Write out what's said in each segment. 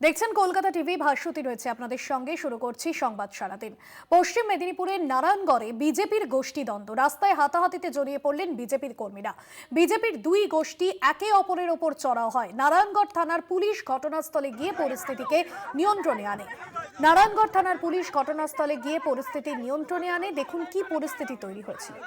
দেখছেন কলকাতা টিভি, ভাস্বতী রয়েছে আপনাদের সঙ্গে। শুরু করছি সংবাদ সারাদিন। পশ্চিম মেদিনীপুরের নারায়ণগড়ে বিজেপির গোষ্ঠীদ্বন্দ্ব, রাস্তায় হাতাহাতিতে জড়িয়ে পড়লেন বিজেপির কর্মীরা। বিজেপির দুই গোষ্ঠী একে অপরের ওপর চড়াও হয়। নারায়ণগড় থানার পুলিশ ঘটনাস্থলে গিয়ে পরিস্থিতিকে নিয়ন্ত্রণে আনে। দেখুন কি পরিস্থিতি তৈরি হয়েছিল।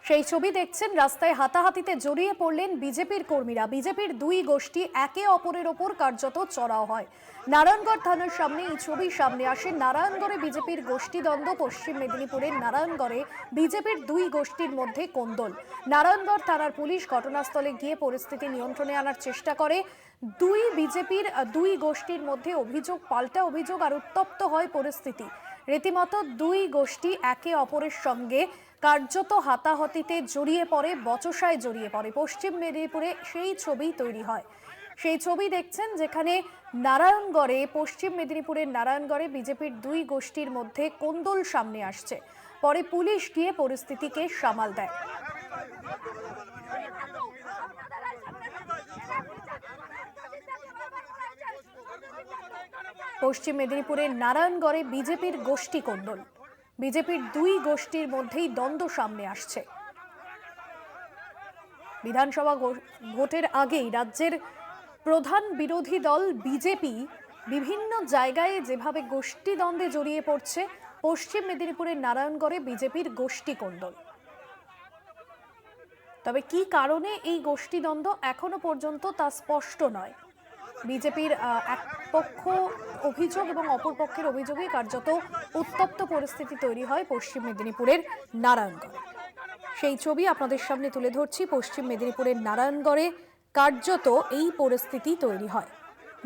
সেই ছবি দেখছেন। রাস্তায় হাতাহাতিতে জড়িয়ে পড়লেন বিজেপির কর্মীরা। বিজেপির দুই গোষ্ঠী একে অপরের ওপর কার্যত চড়াও হয়। নারায়ণগড় থানার সামনে এই ছবি সামনে আসে। নারায়ণগড়ে বিজেপির গোষ্ঠীদ্বন্দ্ব। পশ্চিম মেদিনীপুরের নারায়ণগড়ে বিজেপির দুই গোষ্ঠীর মধ্যে কোন্দল। নারায়ণগড় থানার পুলিশ ঘটনাস্থলে গিয়ে পরিস্থিতি নিয়ন্ত্রণে আনার চেষ্টা করে। বিজেপির দুই গোষ্ঠীর মধ্যে অভিযোগ পাল্টা অভিযোগ, আর উত্তপ্ত হয় পরিস্থিতি। রীতিমতো দুই গোষ্ঠী একে অপরের সঙ্গে কার্যত হাতাহাতিতে জড়িয়ে পড়ে, বচসায় জড়িয়ে পড়ে। পশ্চিম মেদিনীপুরে সেই ছবি তৈরি হয়। সেই ছবি দেখছেন, যেখানে পশ্চিম মেদিনীপুরের নারায়ণগড়ে বিজেপির দুই গোষ্ঠীর মধ্যে কোন্দল সামনে আসছে। পরে পুলিশ গিয়ে পরিস্থিতিকে সামাল দেয়। পশ্চিম মেদিনীপুরের নারায়ণগড়ে বিজেপির গোষ্ঠী কোন্দল, বিজেপির দুই গোষ্ঠীর মধ্যেই দ্বন্দ্ব সামনে আসছে। বিধানসভা ভোটের আগেই রাজ্যের প্রধান বিরোধী দল বিজেপি বিভিন্ন জায়গায় যেভাবে গোষ্ঠী দ্বন্দ্বে জড়িয়ে পড়ছে, পশ্চিম মেদিনীপুরের নারায়ণগড়ে বিজেপির গোষ্ঠী কোন্দল। তবে কি কারণে এই গোষ্ঠী দ্বন্দ্ব এখনো পর্যন্ত তা স্পষ্ট নয়। বিজেপির এক পক্ষ অভিযোগ এবং অপর পক্ষের অভিযোগে কার্যত উত্তপ্ত পরিস্থিতি তৈরি হয় পশ্চিম মেদিনীপুরের নারায়ণগড়ে। সেই ছবি আপনাদের সামনে তুলে ধরছি। পশ্চিম মেদিনীপুরের নারায়ণগড়ে কার্যত এই পরিস্থিতি তৈরি হয়।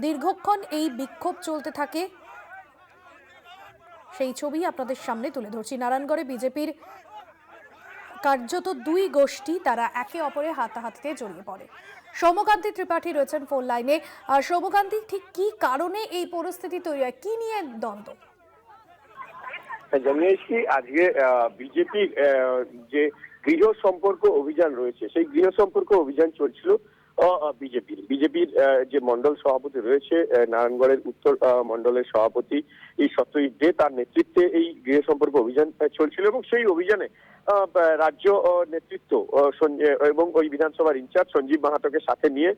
দীর্ঘক্ষণ এই বিক্ষোভ চলতে থাকে। সেই ছবি আপনাদের সামনে তুলে ধরছি। নারায়ণগড়ে বিজেপির কার্যত দুই গোষ্ঠী, তারা একে অপরের হাতাহাতিতে জড়িয়ে পড়ে। সৌম্যকান্তি ত্রিপাঠী রয়েছেন ফোন লাইনে। আর সৌম্যকান্তি, ঠিক কি কারণে এই পরিস্থিতি তৈরি হয়, কি নিয়ে দ্বন্দ্ব? জানিয়েছি আজকে বিজেপির যে গৃহ সম্পর্ক অভিযান রয়েছে, সেই গৃহ সম্পর্ক অভিযান চলছিল বিজেপির যে মন্ডল সভাপতি রয়েছে, নারায়ণগড়ের উত্তর মন্ডলের সভাপতি এই সত্যজিৎ দে, তার নেতৃত্বে এই গৃহ সম্পর্ক অভিযান চলছিল। এবং সেই অভিযানে রাজ্য নেতৃত্ব এবং ওই বিধানসভার ইনচার্জ সঞ্জীব মাহাতোকে সাথে নিয়ে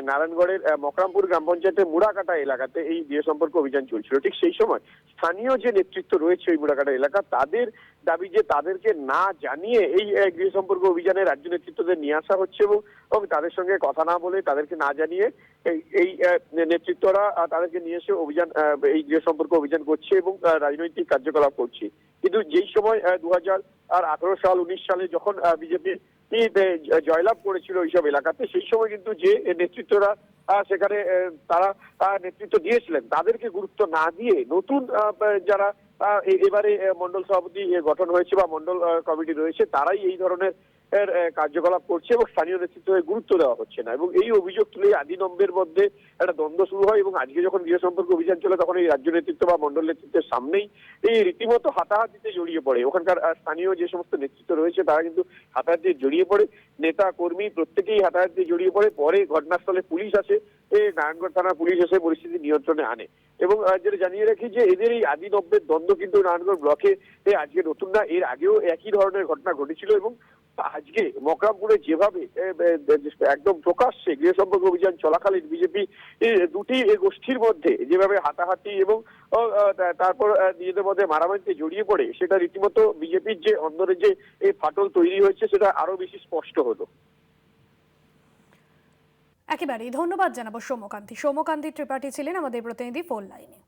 নারায়ণগড়ের মকরামপুর গ্রাম পঞ্চায়েতের মুড়াকাটা এলাকাতে এই গৃহ সম্পর্ক অভিযান চলছিল। ঠিক সেই সময় স্থানীয় যে নেতৃত্ব রয়েছে ওই মুড়াকাটা এলাকা, তাদের দাবি যে তাদেরকে না জানিয়ে এই গৃহ সম্পর্ক অভিযানে রাজ্য নেতৃত্বদের নিয়ে আসা হচ্ছে এবং তাদের সঙ্গে কথা না বলে, তাদেরকে না জানিয়ে এই নেতৃত্বরা তাদেরকে নিয়ে এসে এই গৃহ সম্পর্ক অভিযান করছে এবং রাজনৈতিক কার্যকলাপ করছে। কিন্তু যেই সময় 2018 সাল 19 সালে যখন বিজেপি জয়লাভ করেছিল এইসব এলাকাতে, সেই সময় কিন্তু যে নেতৃত্বরা সেখানে তারা নেতৃত্ব দিয়েছিলেন, তাদেরকে গুরুত্ব না দিয়ে নতুন যারা এবারে মন্ডল সভাপতি গঠন হয়েছে বা মন্ডল কমিটি রয়েছে, তারাই এই ধরনের কার্যকলাপ করছে এবং স্থানীয় নেতৃত্বের গুরুত্ব দেওয়া হচ্ছে না। এবং এই অভিযোগ তুলে আদি নম্বরের মধ্যে একটা দ্বন্দ্ব শুরু হয়। এবং আজকে যখন গৃহ সম্পর্ক অভিযান চলে, তখন এই রাজ্য নেতৃত্ব বা মন্ডল নেতৃত্বের সামনেই এই রীতিমতো হাতাহাতিতে জড়িয়ে পড়ে। ওখানকার স্থানীয় যে সমস্ত নেতৃত্ব রয়েছে তারা কিন্তু হাতাহাতিতে জড়িয়ে পড়ে, নেতা কর্মী প্রত্যেকেই হাতাহাতিতে জড়িয়ে পড়ে। পরে ঘটনাস্থলে পুলিশ আসে, নারায়ণগড় থানার পুলিশ এসে পরিস্থিতি নিয়ন্ত্রণে আনে। এবং যেটা জানিয়ে রাখি যে এদের এই আদি নব্যের দ্বন্দ্ব কিন্তু নারায়ণগড় ব্লকে আজকে নতুন না, এর আগেও একই ধরনের ঘটনা ঘটেছিল। এবং আজকে মকরামপুরে যেভাবে একদম প্রকাশ্যে গৃহ সম্পর্ক অভিযান চলাকালীন বিজেপি দুটি গোষ্ঠীর মধ্যে যেভাবে হাতাহাতি এবং তারপর নিজেদের মধ্যে মারামারিতে জড়িয়ে পড়ে, সেটা রীতিমতো বিজেপির যে অন্দরে যে ফাটল তৈরি হয়েছে সেটা আরো বেশি স্পষ্ট হলো। একেবারেই ধন্যবাদ জানাবো সৌম্যকান্তি ত্রিপাঠী ছিলেন আমাদের প্রতিনিধি ফোন লাইনে।